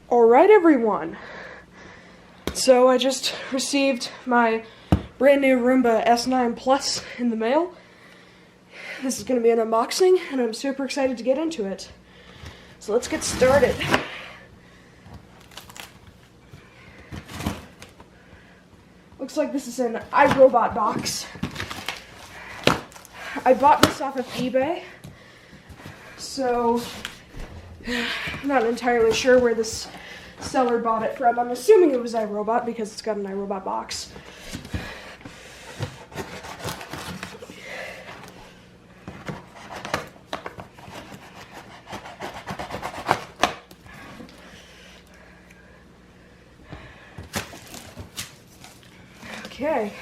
Alright everyone, so I just received my brand new Roomba S9 Plus in the mail. This is going to be an unboxing and I'm super excited to get into it. So let's get started. Looks like this is an iRobot box. I bought this off of eBay, so I'm not entirely sure where this seller bought it from. I'm assuming it was iRobot because it's got an iRobot box. Okay.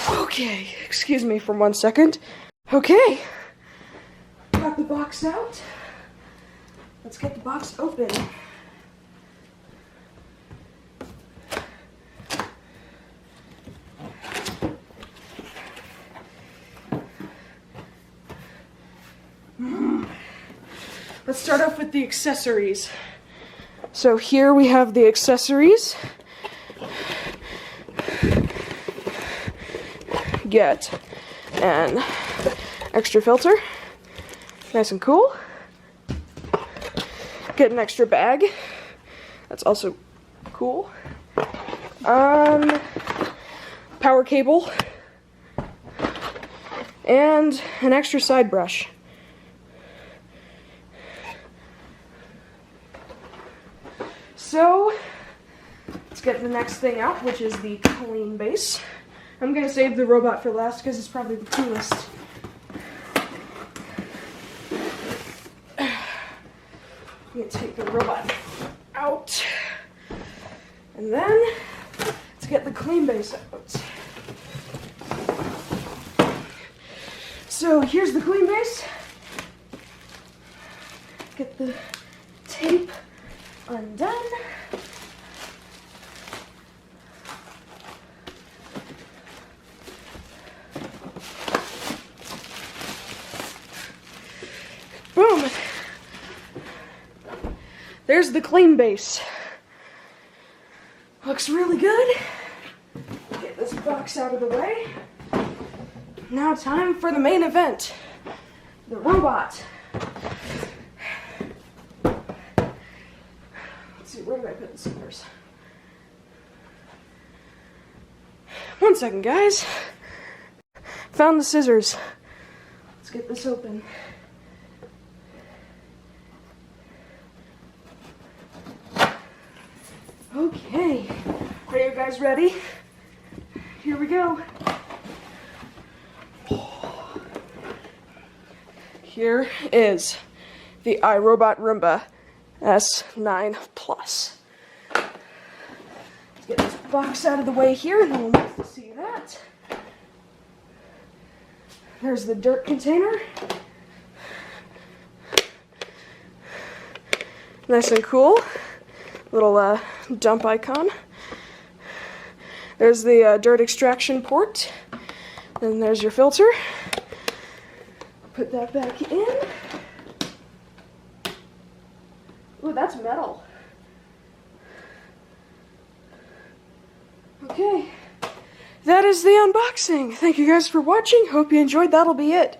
Okay, excuse me for 1 second. Okay. Got the box out. Let's get the box open. Let's start off with the accessories. So here we have the accessories. Get an extra filter, nice and cool. Get an extra bag, that's also cool. Power cable, and an extra side brush. So, let's get the next thing out, which is the clean base. I'm gonna save the robot for last because it's probably the coolest. I'm gonna take the robot out. And then, let's get the clean base out. So here's the clean base. Get the tape undone. Boom! There's the clean base. Looks really good. Get this box out of the way. Now time for the main event. The robot. Let's see, where do I put the scissors? 1 second, guys. Found the scissors. Let's get this open. Okay, are you guys ready? Here we go. Here is the iRobot Roomba S9 Plus. Let's get this box out of the way here and then we'll see that. There's the dirt container. Nice and cool. Little dump icon. There's the dirt extraction port. Then there's your filter. Put that back in. Ooh, that's metal. Okay. That is the unboxing. Thank you guys for watching. Hope you enjoyed. That'll be it.